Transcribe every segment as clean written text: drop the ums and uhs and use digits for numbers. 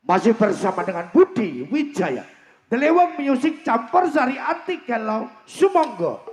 Masih bersama dengan Budi Wijaya. Delewang Music campur sari anti galau sumonggo.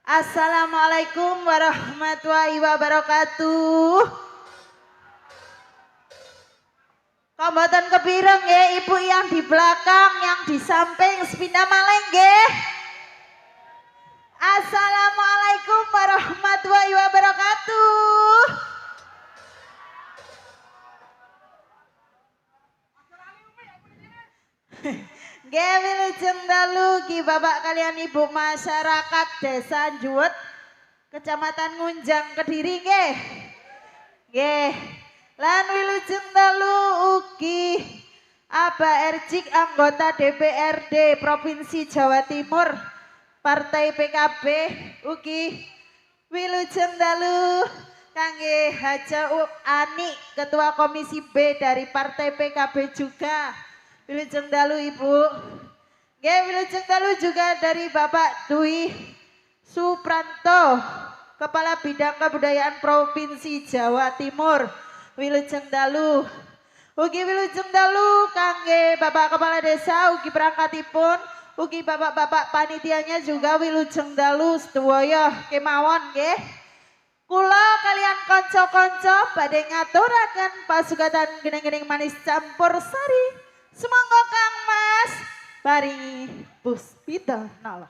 Assalamualaikum warahmatullahi wabarakatuh. Kombatan kepireng ya ibu yang di belakang, yang di samping sepindah maleng nggih. Assalamualaikum warahmatullahi wabarakatuh. Nggih wilujeng dalu ki bapak kalian ibu masyarakat Desa Juwet, Kecamatan Ngunjang Kediri nggih. Nggih. Lan wilujeng dalu ugi Aba Erjik anggota DPRD Provinsi Jawa Timur Partai PKB ugi wilujeng dalu kangge Haja Ani Ketua Komisi B dari Partai PKB juga. Wilujeng dalu Ibu. Nggih wilujeng dalu juga dari Bapak Dwi Supranto, Kepala Bidang Kebudayaan Provinsi Jawa Timur. Wilujeng dalu. Ugi wilujeng dalu kangge Bapak Kepala Desa ugi perangkatipun, ugi bapak-bapak panitianya juga wilujeng dalu sedaya kemawon nggih. Kula kalian kanca-kanca badhe ngaturaken pasugatan gening-gening manis campur sari. Semangga Kang Mas paringi puspita nala.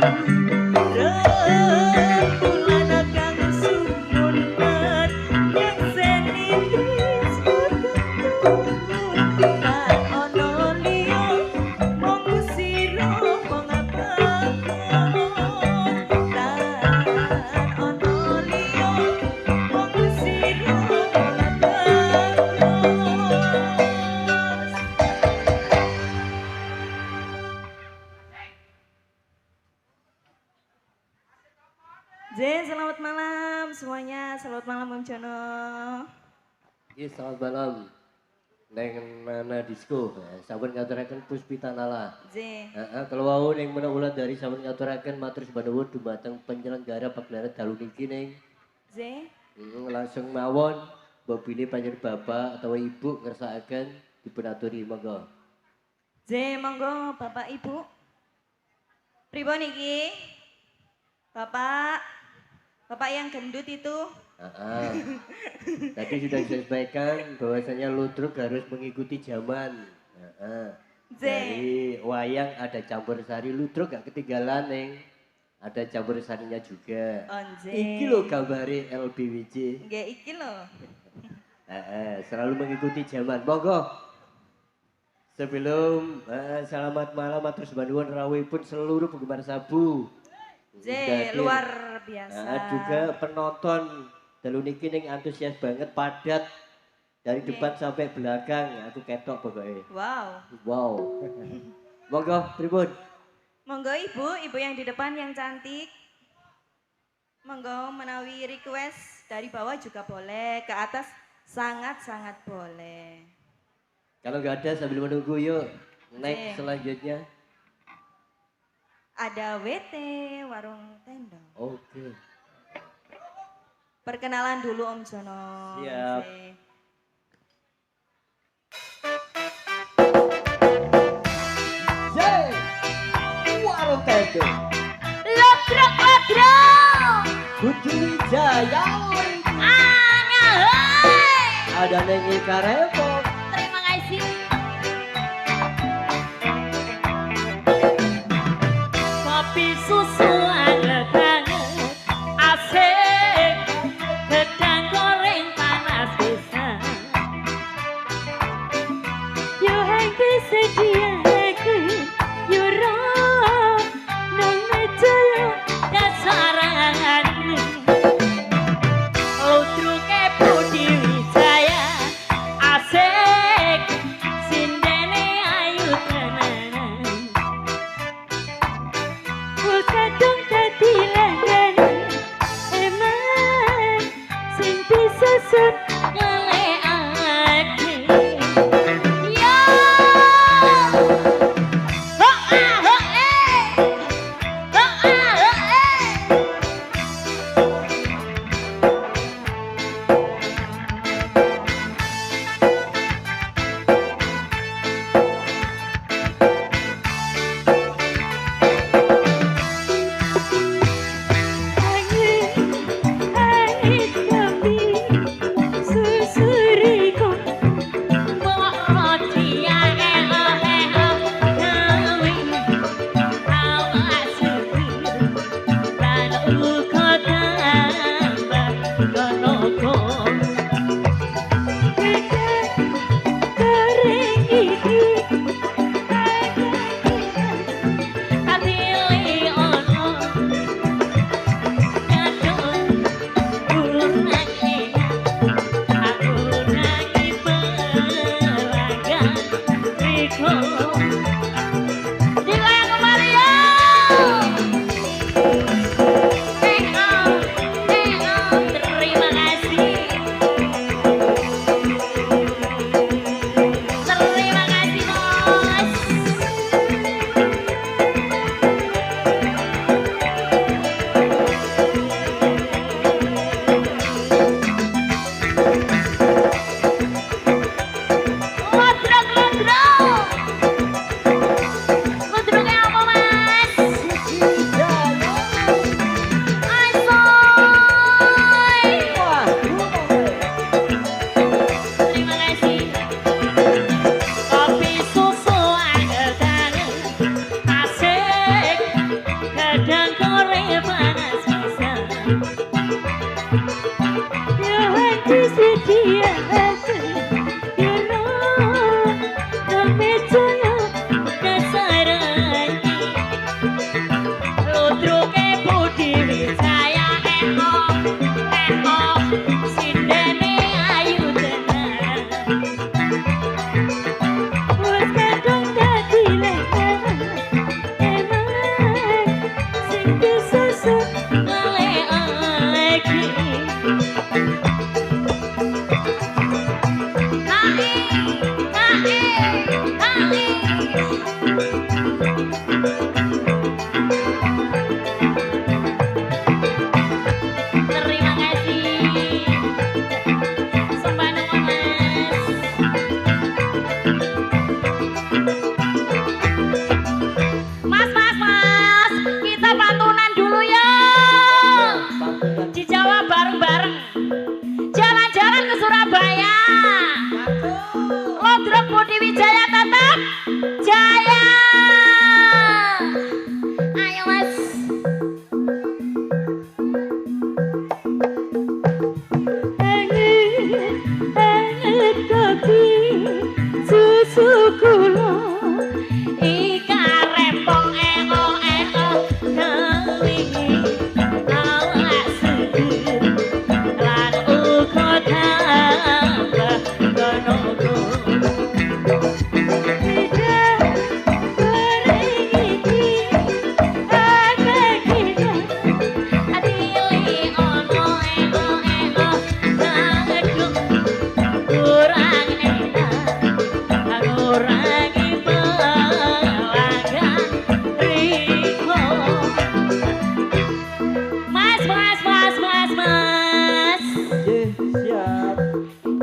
Rembulan kang sumunten yang seni disebut tak ono liya mong sira mengatakan tak ono liya mong sira mengatakan. Selamat malam semuanya. Selamat malam Om Jono. Iya, selamat malam. Neng mana disco, sampun ngaturaken Puspita Nala. Kalau wau neng mana ulah dari sampun ngaturaken matur sebanuwun dumateng penyelenggara pagelaran dalu niki neng. Langsung mawon, mbok pilih panjenengan bapak atau ibu ngersakaken dipunaturi monggo. Monggo Bapak Ibu. Pripun iki? Bapak yang gendut itu. Tadi sudah disampaikan bahwasanya ludruk harus mengikuti zaman. Dari wayang ada campur sari, ludruk gak ketinggalan neng. Ada campur sarinya juga. Iki lo gambare LBWJ. Nggih iki lho. Selalu mengikuti zaman. Monggo. Sebelum selamat malam matur sebanuwun rawuhipun seluruh penggemar sabu. Luar biasa. Juga penonton dalu niki ning antusias banget, padat dari depan sampai belakang. Aku ketok pokoknya. Wow. Monggo pripun? Monggo ibu yang di depan yang cantik. Monggo menawi request dari bawah juga boleh, ke atas sangat-sangat boleh. Kalau nggak ada sambil menunggu yuk. Next selanjutnya. Ada WT, warung tenda. Oke. Perkenalan dulu Om Jono. Siap. Warung tenda. Lodrok. Kudu Wijaya. Ada Nengi Karepot. Terima kasih. Kopi susu anget banget, asik, gedang goreng panas bisa. Yo hang disediakan, yo roh, nang meja yo dasaran. Ludruke Budi Wijaya, asik. Mas. Anget kopi susu kula ika rempong gawe awak seger lan uga tambah tenaga.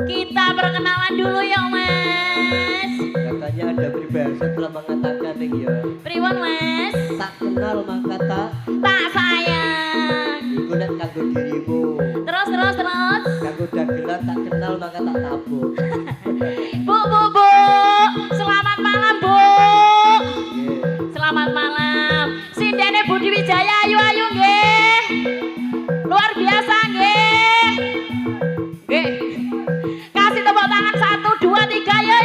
Kita perkenalan dulu ya Mas. Katanya ada peribahasa telah mengatakan nih ya. Priwon Mas? Tak kenal maka Tak sayang. iku nek kanggo dirimu. Terus. Kanggo dagelan tak kenal maka tak tabur. Bu. Selamat malam Bu. Nggih. Selamat malam. Sindene Budi Wijaya ayu nggih. Luar biasa nggih. Nggih. Kasih tepuk tangan 1 2 3 yo.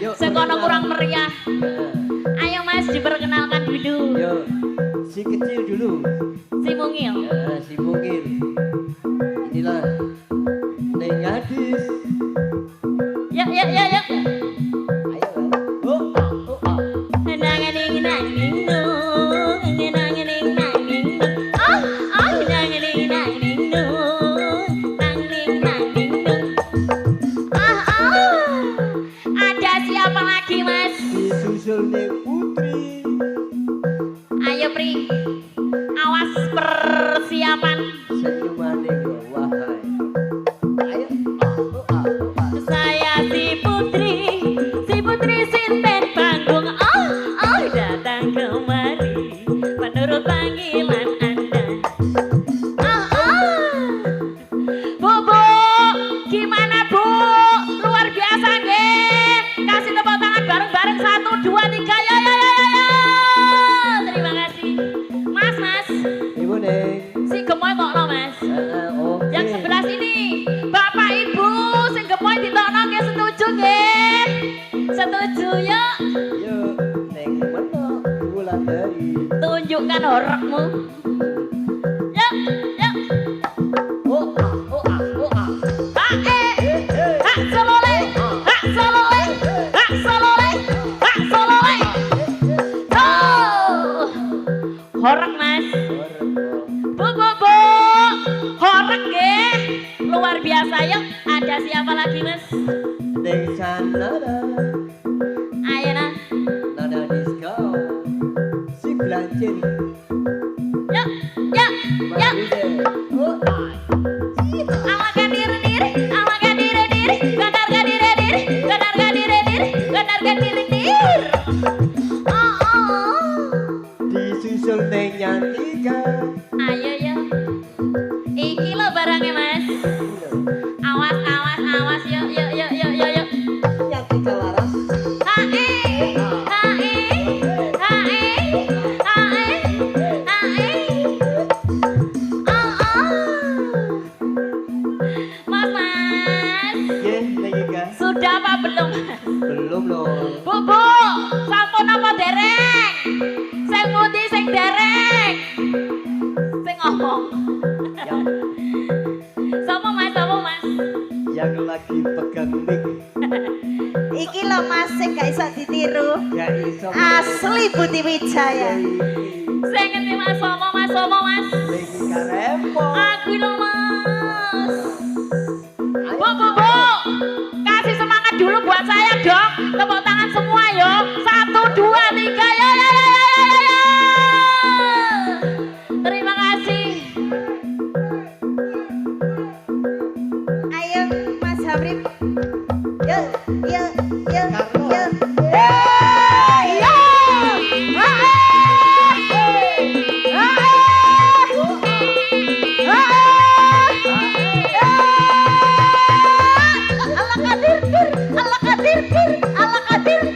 Yuk, Sekono perkenalan. kurang meriah. Ayo Mas diperkenalkan dulu. Yo, si kecil dulu. Si mungil. Ya, si mungil. Inilah Neng Gadis. Yuk. Ayo lah. Oh. Ada siapa lagi Mas? Disusul Neng Putri. Ayo Pri. Awas persiapan. Senyumane wahai. Ayo. Saya si Putri Sinten Panggung. Oh datang kemari menurut panggilan Anda. Bu, gimana Bu? Luar biasa nggih. Kasih tepuk tangan bareng-bareng 1 2 3 yo. Terima kasih. Mas. Ibu Neng. Si gemoy kok no Mas? Oke. Yang sebelah sini, Bapak Ibu, sing gemoy ditokno nggih setuju nggih? Setuju yuk. Yuk, Neng mana Wulandari. Tunjukkan horekmu. Yuk. Oh. Hak solole. Oh. Horek Mas. Bu. Horek nggih. Luar biasa yuk. Ada siapa lagi Mas? Neng Sanada. Ayo nah. Nada Disco. Si Blancir. Yuk. Mari deh. Oh. Alakan diri, ganarkan diri. Oh. Disusul Neng Nyantika. Ayo ya. Iki lo barangnya Mas. Awas yuk. Nyantika laras. Hae. Mas. Ye, Neng Ika. Sudah apa belum? Belum loh. Bu, sampun apa dereng? Sing pundi sing dereng? Sing ngomong. Yang, Sopo Mas? yang lagi pegang mic. Iki lho Mas sing gak iso ditiru. Ya iso. Asli Budi Wijaya. Sing ngerti Mas Sopo Mas? Neng Ika rempong. Aku lho Mas. Bu, kasih semangat dulu buat saya dong. Tepuk tangan semua yo. 1 2 3 yo. Terima kasih. Ayo Mas Hamrim. Yuk. Allah kadir.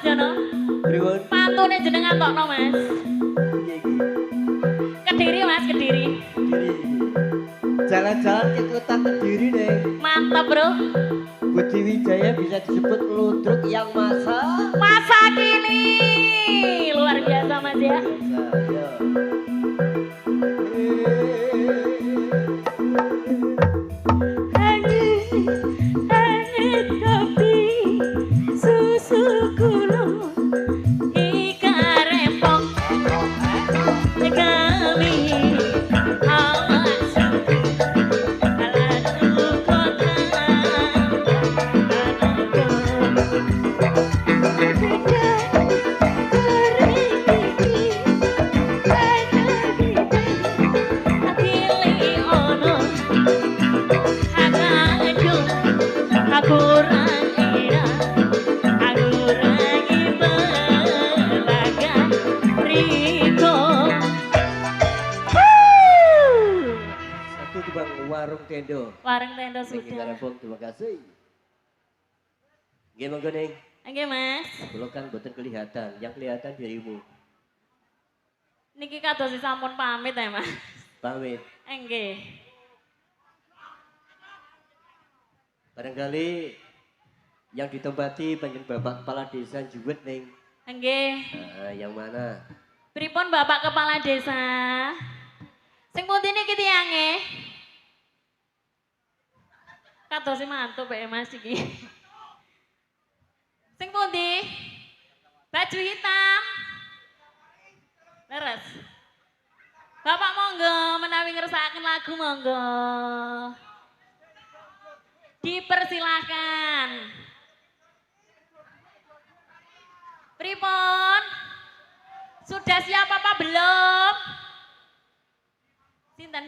Mas Jono. Pripun? Pantune jenengan tokno Mas. Piye iki? Kediri Mas, Kediri. Kediri. Jalan-jalan ke kota Kediri nih. Mantap bro. Budi Wijaya bisa disebut ludruk yang Masa kini. Luar biasa Mas ya. biasa. Ya. Hanyut kopi susu gulung ikan rempong kami awas alatu kota Satu di bang warung tendo. Warung tenda Niki sudah. Karepong, terima kasih. Nggih monggo ning. Oke Mas. Kula kan boten kelihatan, yang kelihatan dirimu. Niki kados sampun pamit ya Mas. Pamit. Nggih. Barangkali yang ditempati panjen Bapak Kepala Desa Juwet ning. Nggih. Yang mana? Pripun Bapak Kepala Desa? Sing pundi niki tiyange? Kados mantu Pak Mas iki. Sing pundi? Baju hitam. Leres. Bapak monggo menawi ngersakaken lagu monggo. Dipersilahkan. Pripun? Sudah siap apa belum? Sinten?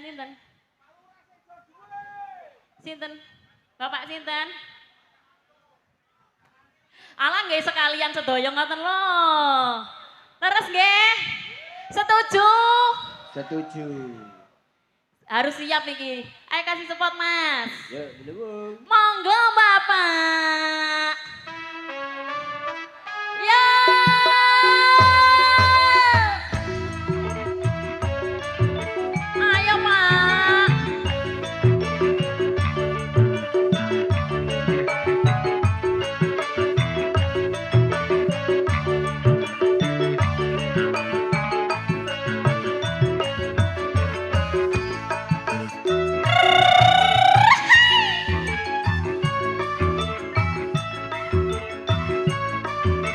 Sinten? Bapak sinten? Alah nggih sekalian sedaya ngoten lho. Leres nggih? Setuju? Setuju. Harus siap niki. Ayo kasih support Mas. Ya, belum. Monggo Bapak. Ya. Ayo Pak.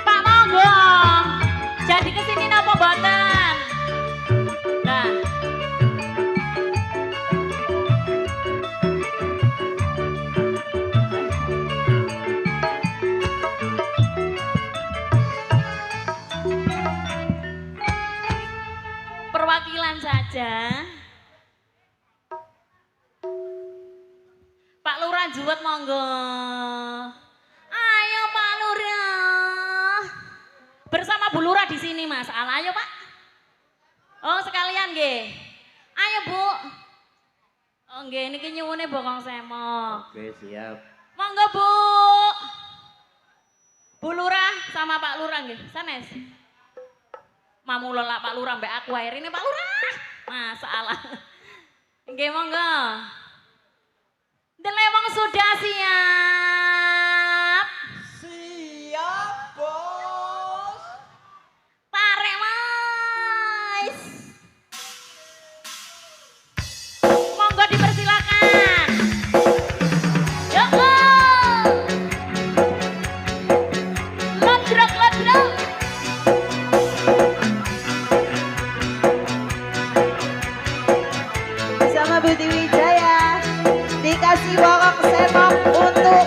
Pak monggo. Jadi kesini napa boten? Nah. Perwakilan saja. Pak Lurah Juwet monggo. Ayo Pak Lurah. Bersama Bu Lurah di sini Mas. Alah ayo Pak. Oh sekalian nggih. Ayo Bu. Oh nggih niki nyuwune bokong semo. Oke, siap. Monggo Bu. Bu Lurah sama Pak Lurah nggih. Sanes. Mamula lah Pak Lurah mbak aku air ini Pak Lurah. Masalah. Nggih monggo. Delewang sudah siap. Siap, Bos. Tarik Mas. Monggo dipersilakan. Yuk. Lodrok. Bersama Budi Wijaya dikasih bokok semok untuk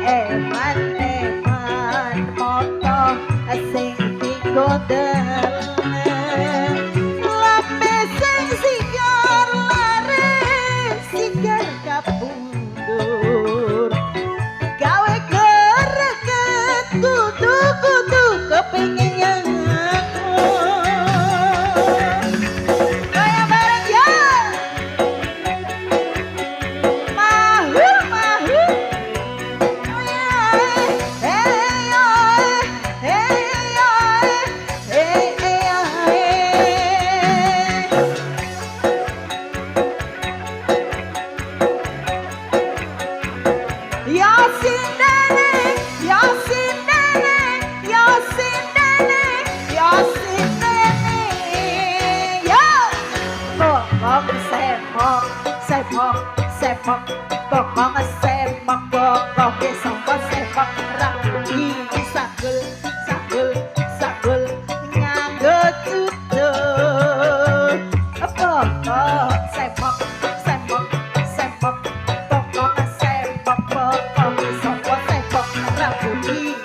eman moto sing digodel lambe sing sigar laris sigar kapundur gawe greget kudu kepingin sepak bokong sepak bokong sepak sepak rapi sagel nganggo tutur bokong sepak bokong sepak sepak rapi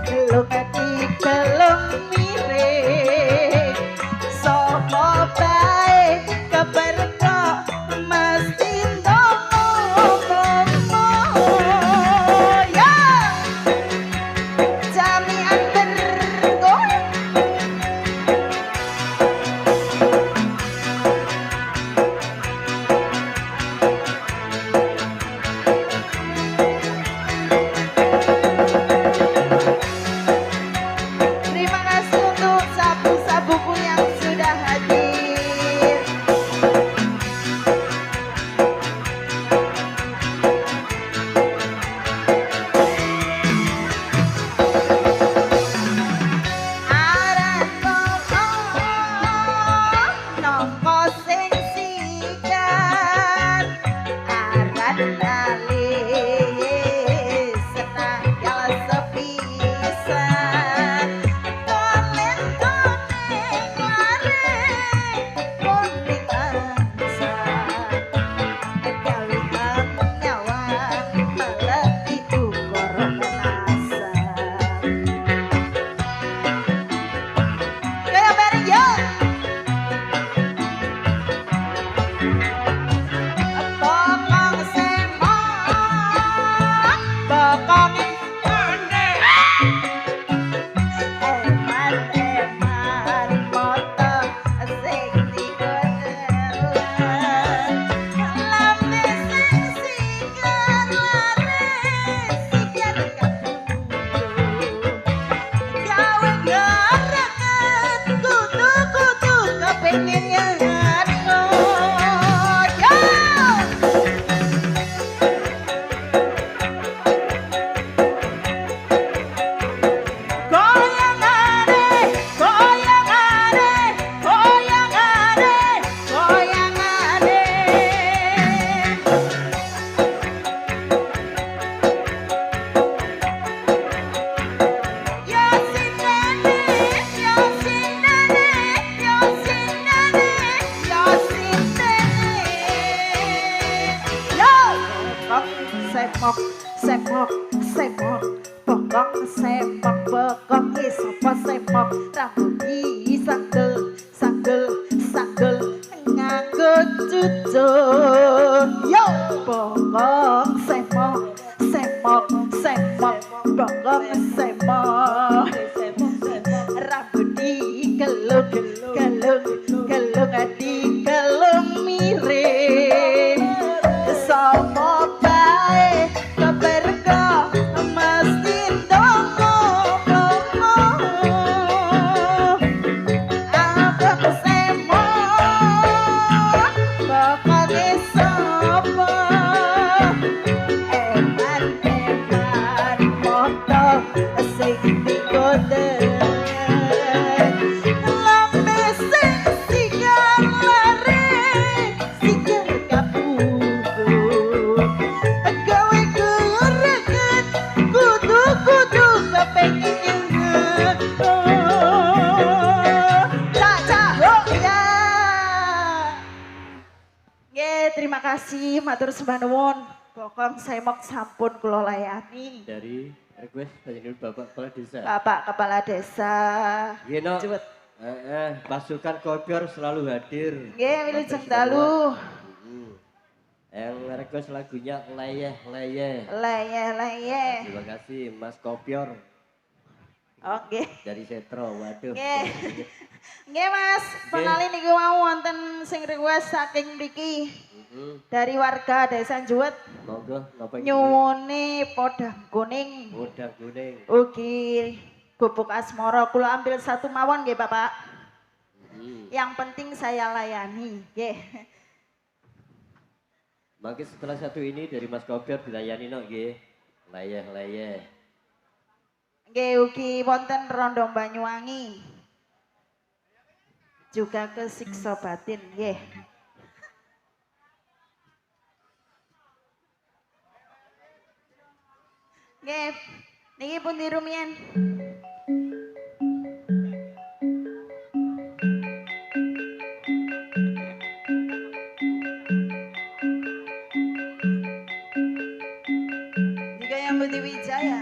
keluk ati kelem miring sopo bae kabar sepok bokong sepak bokong sapa sepak rambut sagel nganggo cucuk yo bokong sepak bokong sepak rambut digelung digelung miring sapa bae keberka mesti dongo aku semo bakal sapa eman moto kasih, matur sembah nuwun. Bokong semok sampun kula layani. Dari request panjenengan Bapak Kepala Desa. Bapak Kepala Desa. Nggih, Nok. Jewet. Pasukan Kopior selalu hadir. Nggih, wilujeng dalu. Yang request lagunya Leyeh. Leyeh. Terima kasih Mas Kopior Oke. dari Setro. Waduh. Nggih. Nggih Mas, penali niku mau wonten sing request saking mriki. Dari warga Desa Juwet. Monggo napa iki? Nyuwune podang kuning. Podang kuning. Ugi gubuk asmara kula ambil satu mawon nggih Bapak. Yang penting saya layani, nggih. Mungkin setelah satu ini dari Mas Kopior dilayani nok nggih. Leyeh. Nggih ugi wonten Rondo Banyuwangi. Juga ke siksa batin, nggih. Nggih, niki pundi rumiyin? Jika yang Budi Wijaya.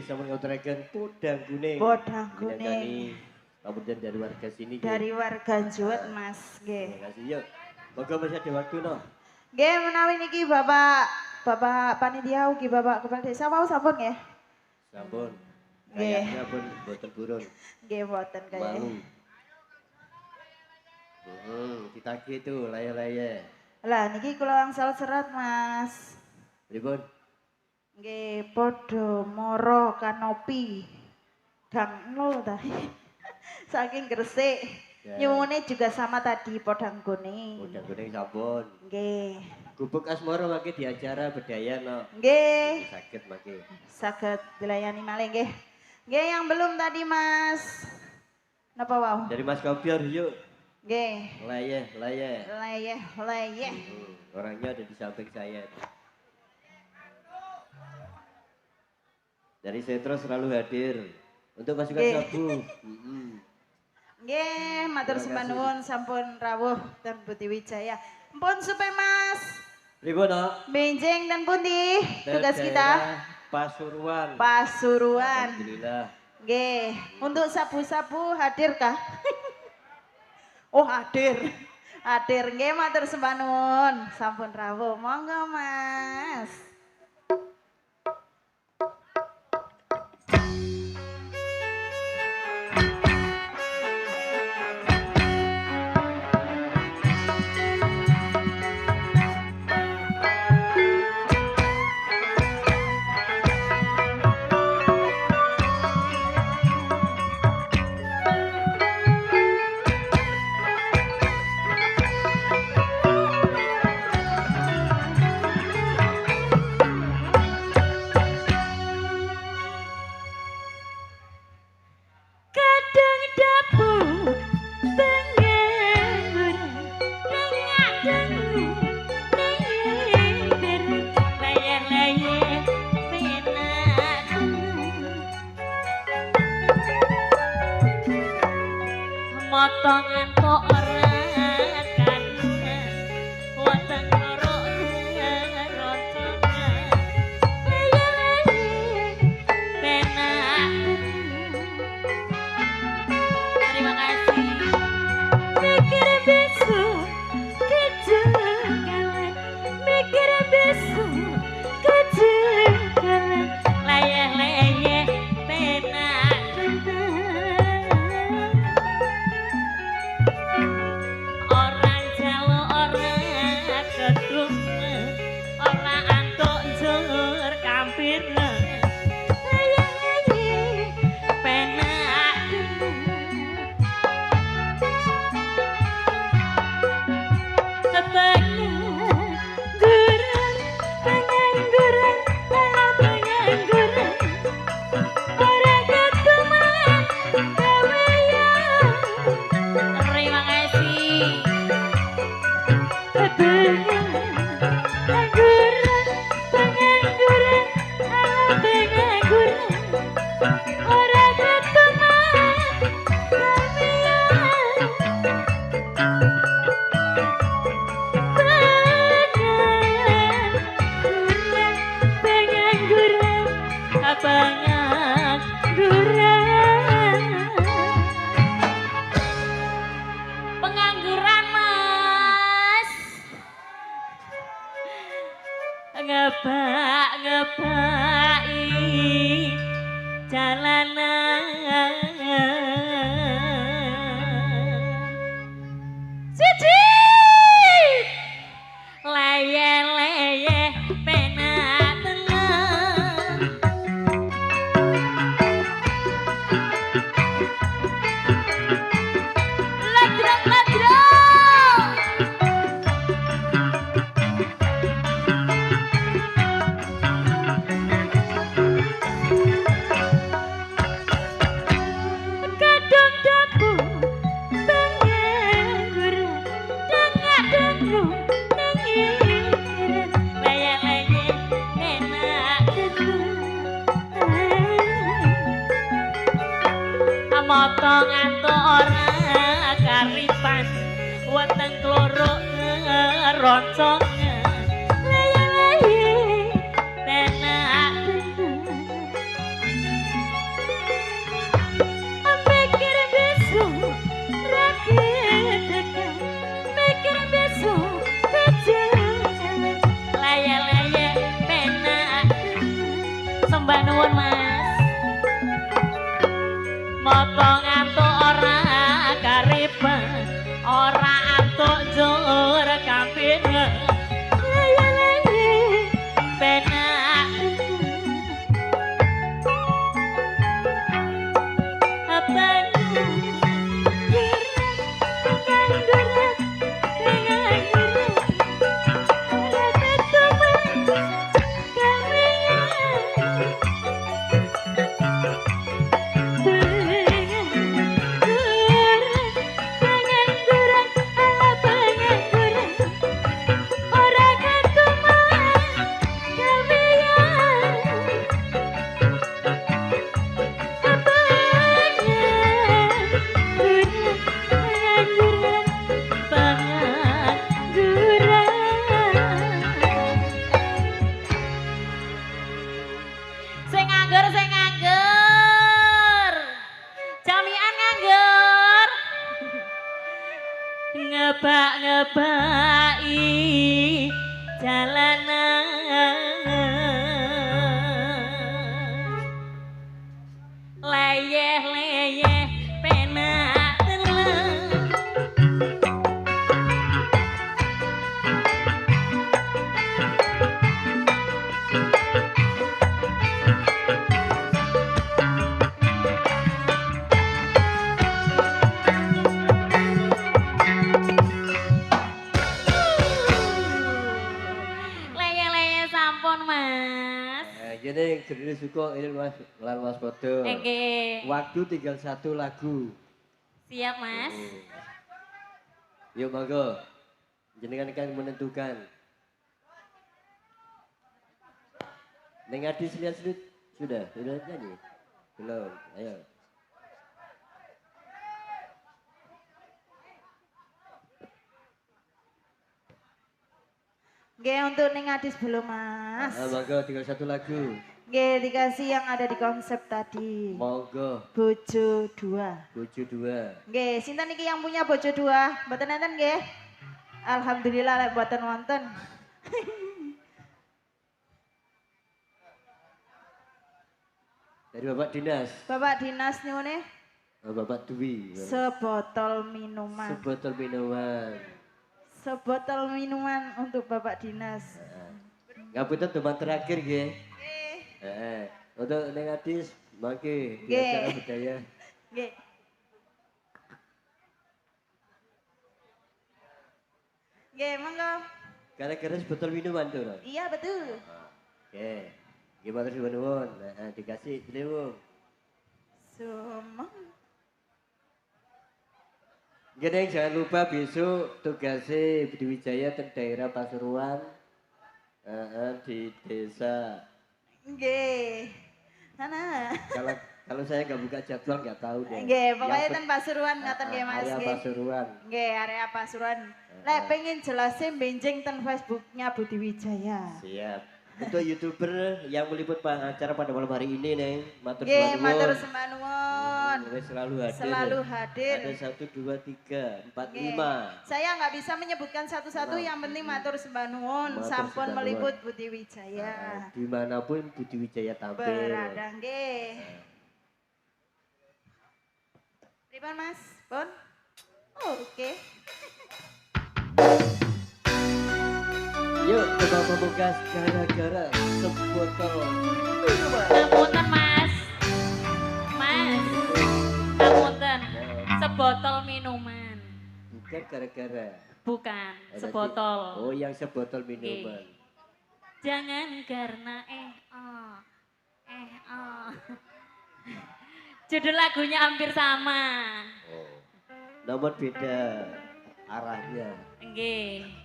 sampun ngaturaken podang kuning. Podang Minangkani kuning. pamundhan dari warga sini. Dari warga Juwet Mas, nggih. Terima kasih yuk. Moga masih ada waktu no. Nggih menawi niki Bapak panitia ugi Bapak Kepala Desa wau sampun nggih. Sampun. Nggih. Kayaknya pun boten burun. Nggih mboten kaya. Malu. Kita gitu laya-laya. Lah niki kula angsal serat Mas. Pripun? Nggih padha mara kanopi. Gang nol ta. Saking Gresik. Ya. Nyuwune juga sama tadi podang kuning. Podang kuning sampun. Nggih. Gubuk asmara mangke di acara bedaya no. Nggih. Sakit mangke. Saged dilayani malih nggih. Nggih yang belum tadi Mas. Napa wau? Dari Mas Kopior yuk. Nggih. Laya. Leyeh. Orangnya ada di samping saya. Dari Setro selalu hadir untuk pasukan Nggih. sabu. Nggih, matur Terima sembah kasih. nuwun sampun rawuh dan Budi Wijaya. Mpun supe Mas. Pripun no? Benjing dan pundi tugas kita? Daerah Pasuruan. Pasuruan. Alhamdulillah. Nggih, untuk sabu-sabu hadir kah? Oh, hadir. Hadir nggih matur sembah nuwun. Sampun rawuh. Monggo Mas. Kadang dapur pengen nengak dengu layar-layar penak motongan tok ora kan weteng loro roncongan layar-layar penak. Terima kasih. Mikir besok kejengkelan, mikir besok kejengkelan, layah-layah penak tenang. Orang jalo orang ketum, orang antuk njur kampir. Layah-layah penak tenang. Pengangguran, ala pengangguran, ora ketemuan gawean. Terima kasih. Pengangguran, ala pengangguran, ora ketemuan gawean. Pengangguran Mas, ngebaki jalanan. Siji leye-leye penak tenang. Ladrong. Kadang dapur pengangguran, dengak-denguk nengiran, layah-layah penak tenang. Motongan to ora karipan, weteng kloro roncongan, layah-layah penak tenang. moto ngantuk ora kariban ora antuk jur kampir penak abang sing nganggur jamian nganggur ngebak-ngebaki jalanan leyeh-leyeh penak tenan leyeh-leyeh sampun mas Gini, jadi suka ini mas, lan mas Podo. Oke. Waktu tinggal 1 lagu. Siap mas. Yuk monggo, jenengan kan menentukan. Neng Adis lihat sudah nyanyi? Belum, ayo. Nggih untuk ning Adis belum Mas. Monggo tinggal 1 lagu. Nggih dikasih yang ada di konsep tadi. Monggo. Bojo 2. Bojo 2. Nggih, sinten iki yang punya Bojo 2? Mboten enten nggih? Alhamdulillah lek mboten wonten. Dari Bapak Dinas. Bapak Dinas nyuwune Bapak Dwi. sebotol minuman. Sebotol minuman. Sebotol minuman untuk Bapak Dinas. Ngapunten teman terakhir nggih. Untuk Neng Adis mangke di Nggih. acara budaya. Nggih. Nggih, monggo. Gara-gara sebotol minuman tuh. Ron. Iya betul. Oke. Gimana sih nuwun? Dikasih Ciliwung. Sumeng. Gini jangan lupa besok tugasnya Budi Wijaya di daerah Pasuruan di desa. Nggih. Sana. Kalau saya nggak buka jadwal nggak tahu deh. Nggih, pokoknya Yang ten Pasuruan ngoten nggih Mas area nggih. Pasuruan. Nggih, area Pasuruan. Lek pengen jelasin benjing ten Facebooknya Budi Wijaya. Siap. Untuk YouTuber yang meliput acara pada malam hari ini nih, matur Nggih, sembah matur nuwun. sembah nuwun. Selalu hadir. Selalu hadir. Ada 1, 2, 3, 4, Nggih. 5. Saya nggak bisa menyebutkan satu-satu, yang penting matur sembah nuwun, Matur sampun sembah meliput Budi Wijaya. Dimanapun Budi Wijaya tampil. Berada nggih. Pripun Mas? Pun? Oh, oke. Yuk coba membukas gara-gara sebotol minuman. Ngapunten mas. Mas. Ngapunten. Sebotol minuman. Bukan gara-gara. Bukan, Ada sebotol. Oh yang sebotol minuman. Jangan karena Judul lagunya hampir sama. Oh. Namun beda arahnya. Nggih.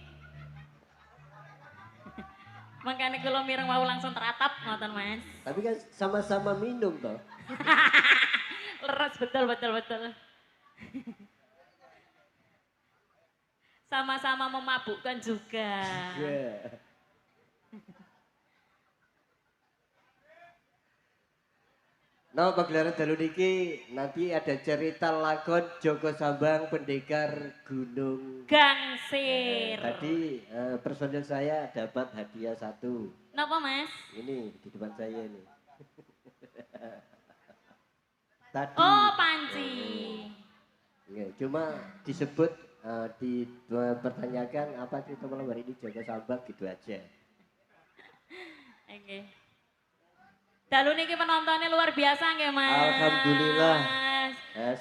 Makanya kalau mireng mau langsung teratap ngoten mas. Tapi kan sama-sama minum toh. Leres betul. Sama-sama memabukkan juga. Yeah. Nah, pagelaran dalu niki nanti ada cerita lakon Joko Sambang Pendekar Gunung. Gangsir. Tadi personil saya dapat hadiah 1. Napa mas? Ini di depan saya ini. Tadi. Oh Cuma disebut dipertanyakan apa cerita malam hari ini jaga sambak gitu aja. Oke. Dalu niki penontonnya luar biasa nggih, Mas. Alhamdulillah.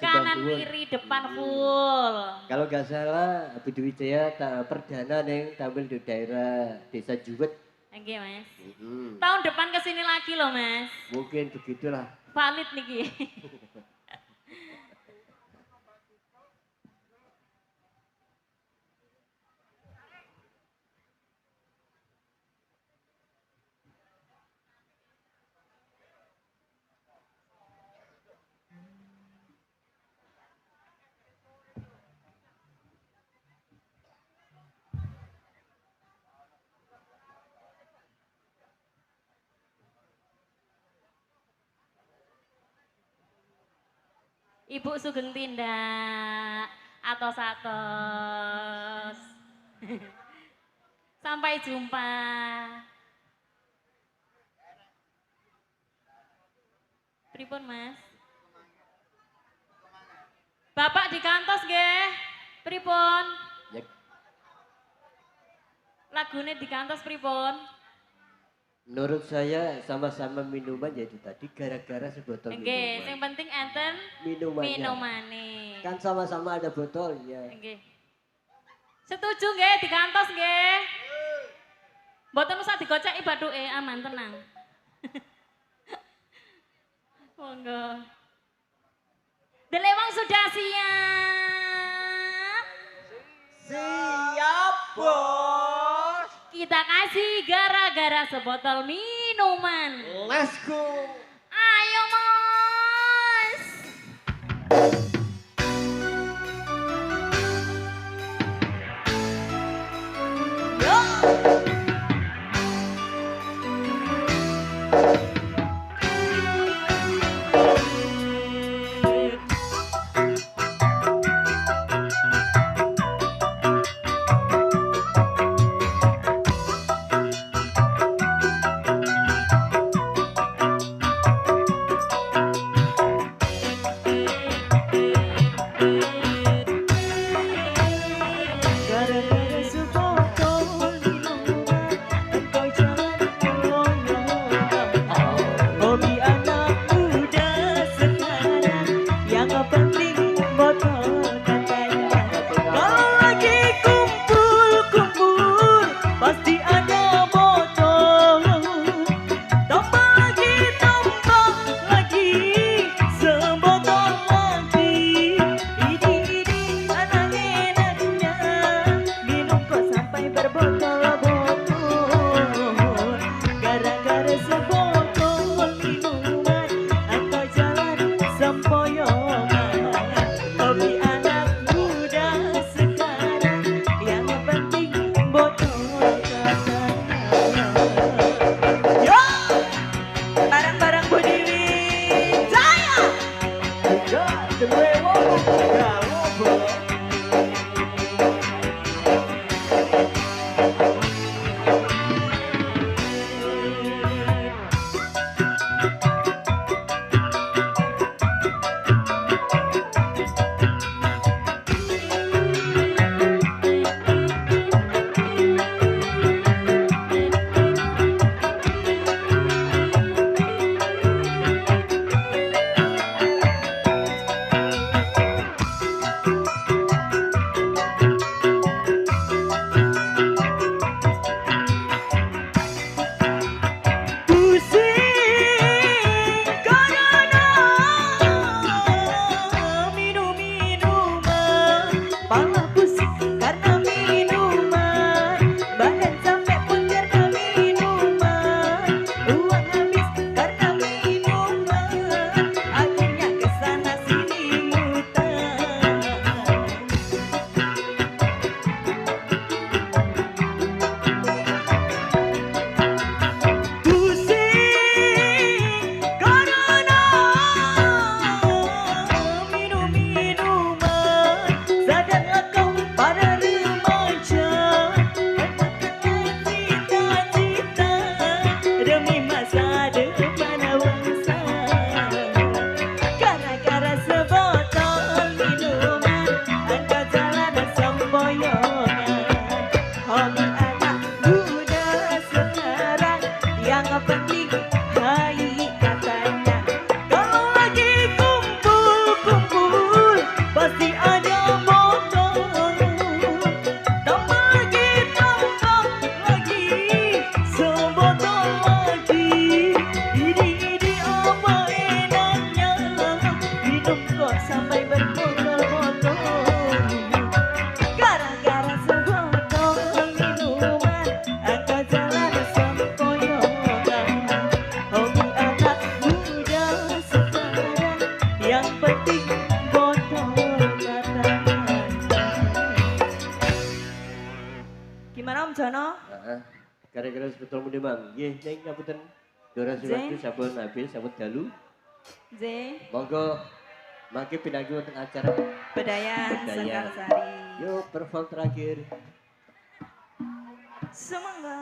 Kanan kiri depan full. Kalau nggak salah Budi Wijaya perdana neng tampil di daerah Desa Juwet. Oke, Mas. Tahun depan kesini lagi loh, Mas. Mungkin begitulah. Valid niki. Ibu Sugeng Tindak atos. Sampai jumpa. Pripun, Mas? Bapak di kantos nggih. Pripun? Ya. Lagune di kantos pripun? Menurut saya sama-sama minuman jadi tadi gara-gara sebotol Oke, minuman. yang penting enten minumane. Kan sama-sama ada botolnya. Oke. Setuju nggih di kantos nggih? Mboten usah digoceki bathuke, aman tenang. Monggo. Delewang sudah siap? Siap, Bos. Kita kasih gara-gara sebotol minuman. Let's go. Ayo, Mas. penting botol mata. Gimana Om Jono? Heeh. Kira-kira sebetulnya mudah bang. Nggih, ning ngapunten. Dora Siwasku sampun Nabil sampun dalu. J. Monggo mangke pinanggi wonten acara Bedayan Bedayan. Sekarsari. Yuk perform terakhir. Semangga.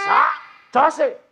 Sak jose.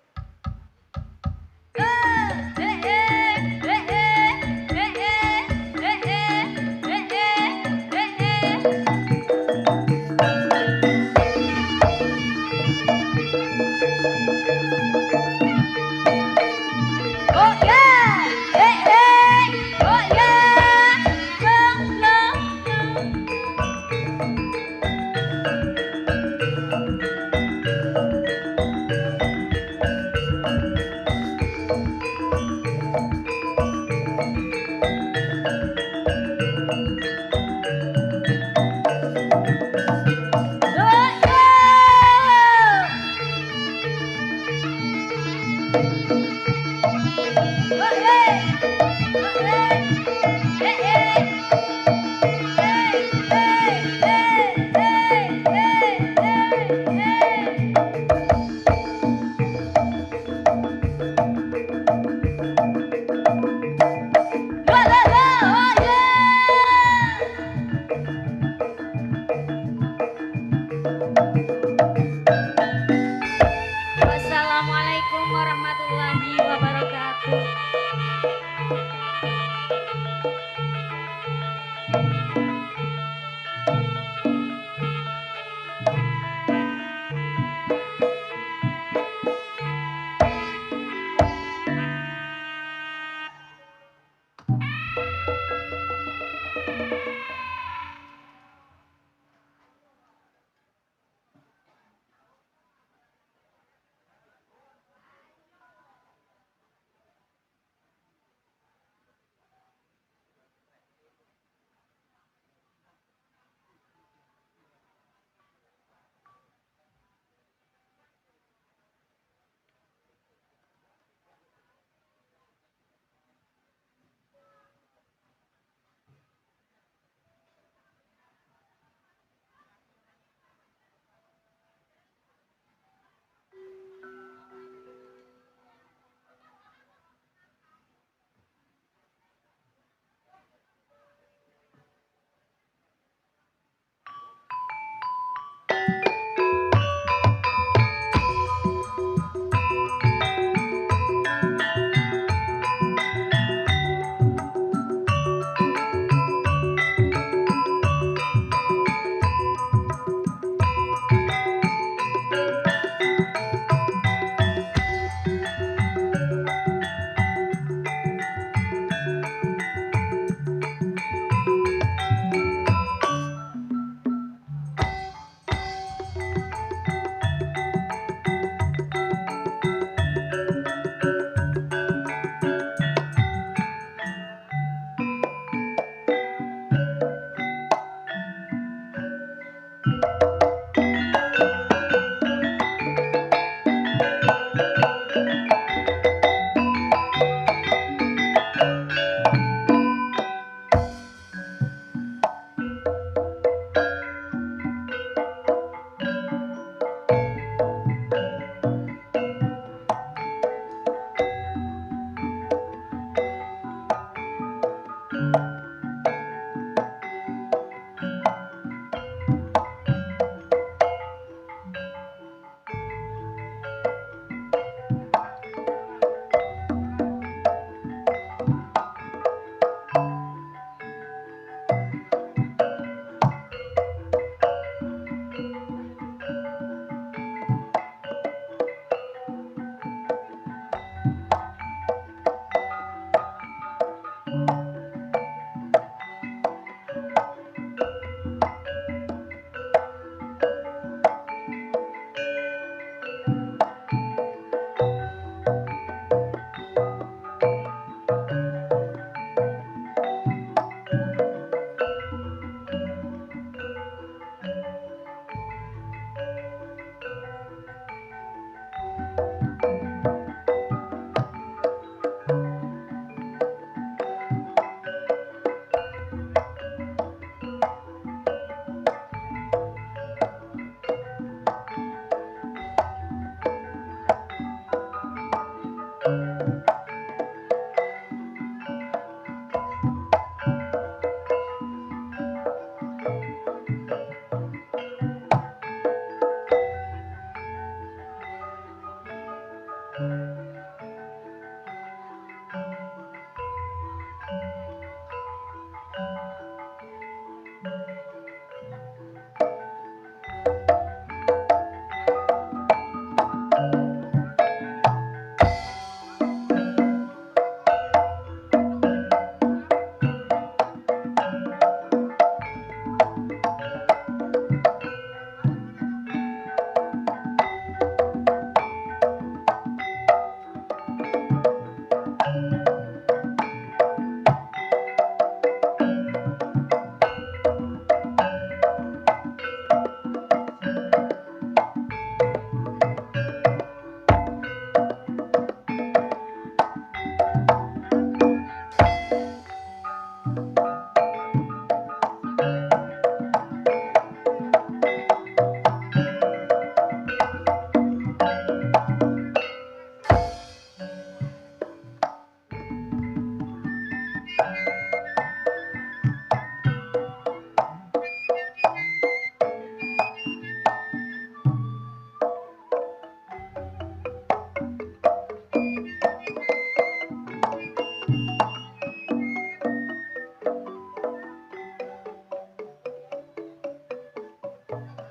Go!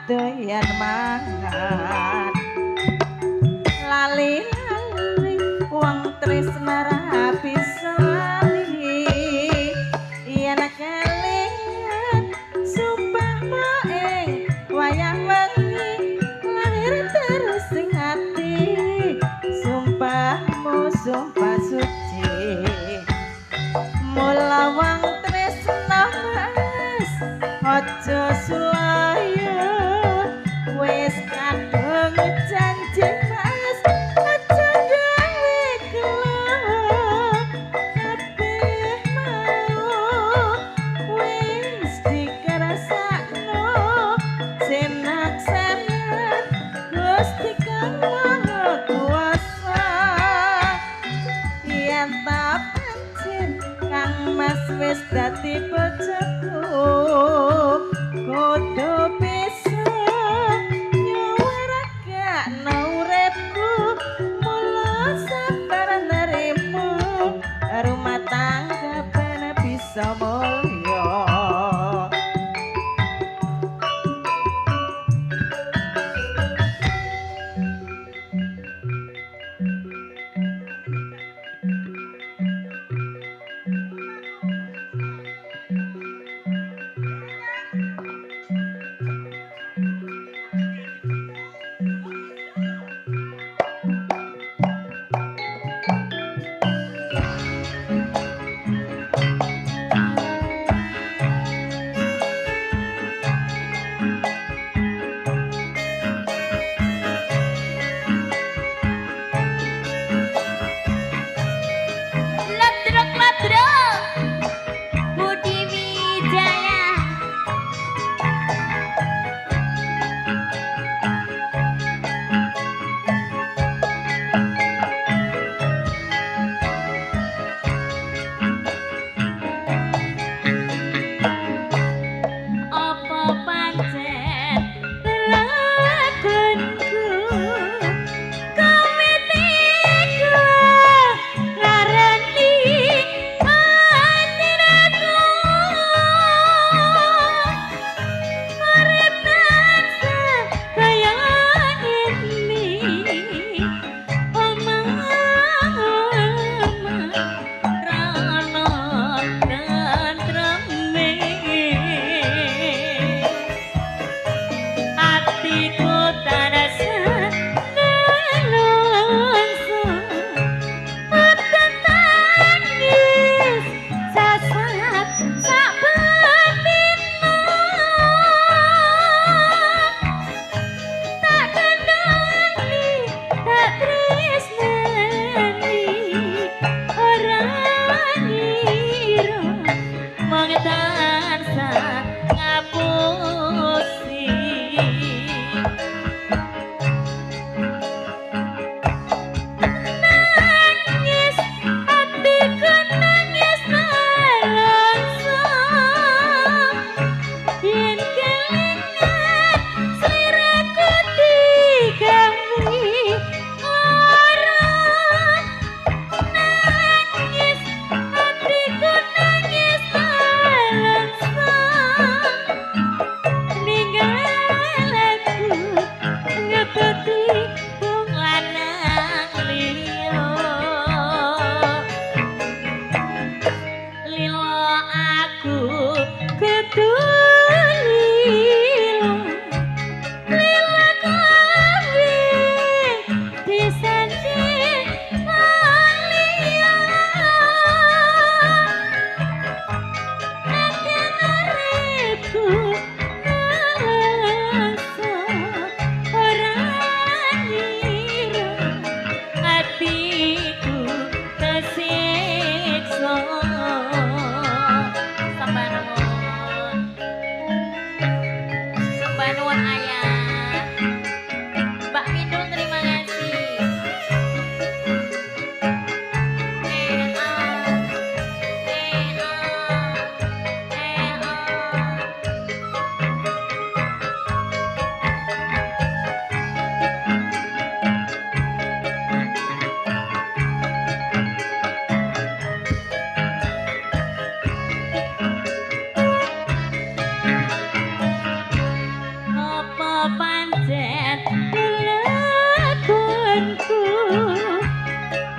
doyan mangan lali-lali wong tresna ra bisa lali yen kelingan sumpah ing wayah wengi lahir terus ing ati sumpahmu sumpah suci mula wong tresna mas aja sulaya wis kadung janji mas aja gawe kelo kabeh mau wis dikerasakno senaksanan Gusti Kang Maha Kuwasa yen tak pancen Kang Mas wis dadi bojoku kudu bisa nyuwaragakno uripku mula sabar nerimu rumah tangga ben bisa mulya. apa pancen lakonku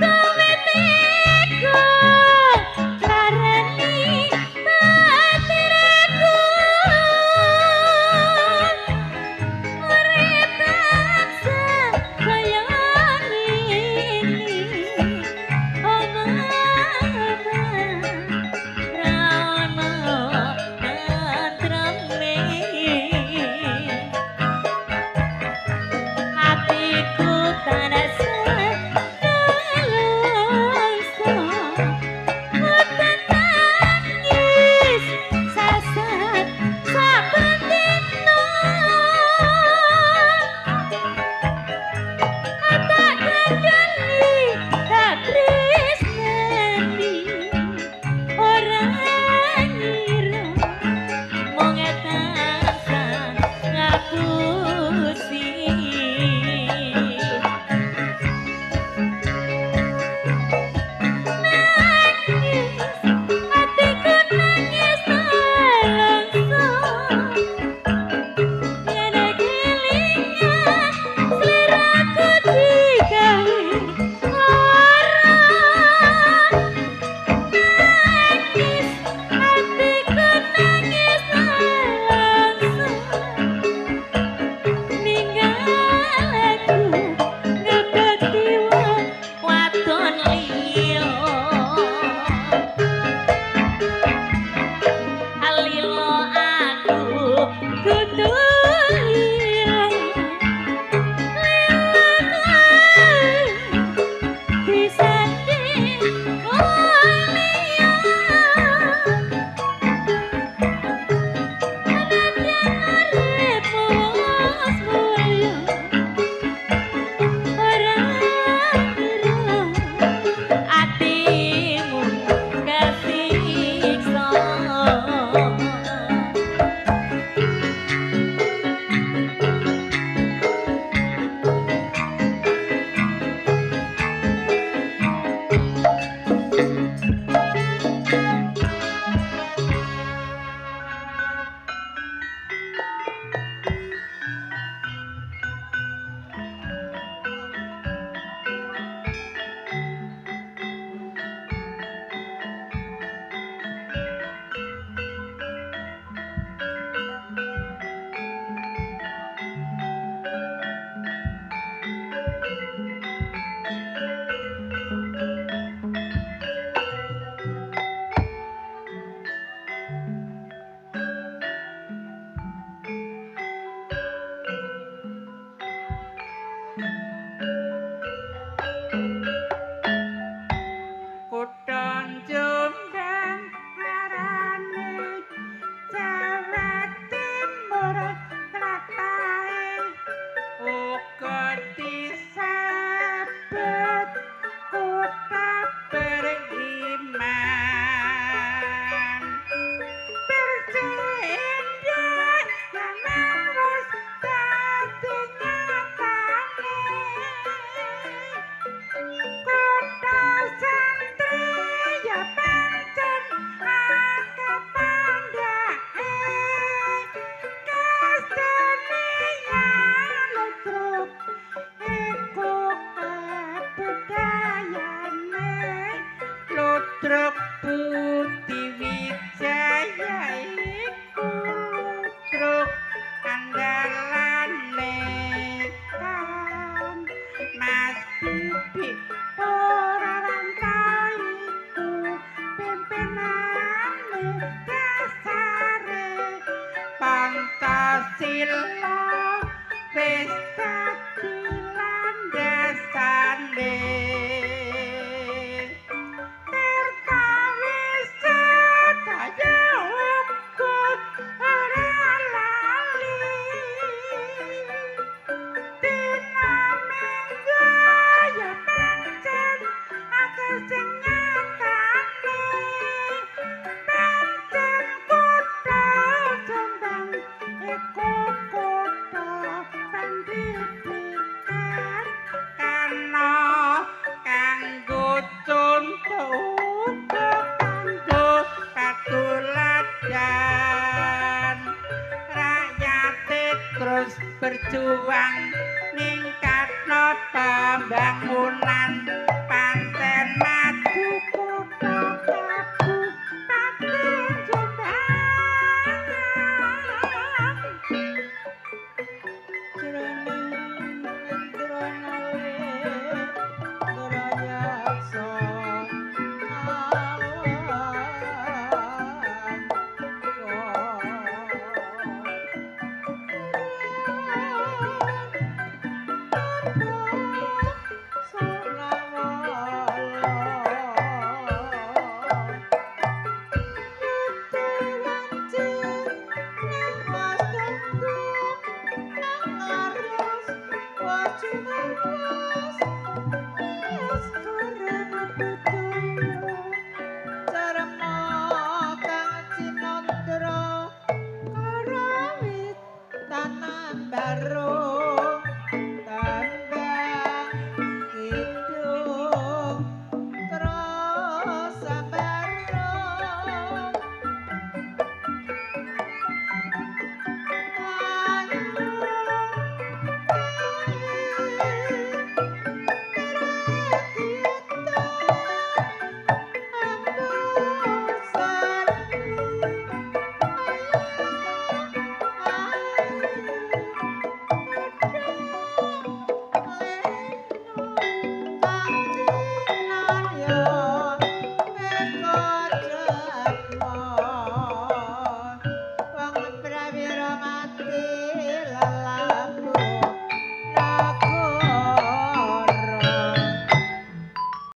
kawitiku kareni batiraku urip tansah kaya ngene Thank you. berjuang ningkatno pembangunan panten maju kota kabupaten Jombang jroning ndronale ngrayaksa Baru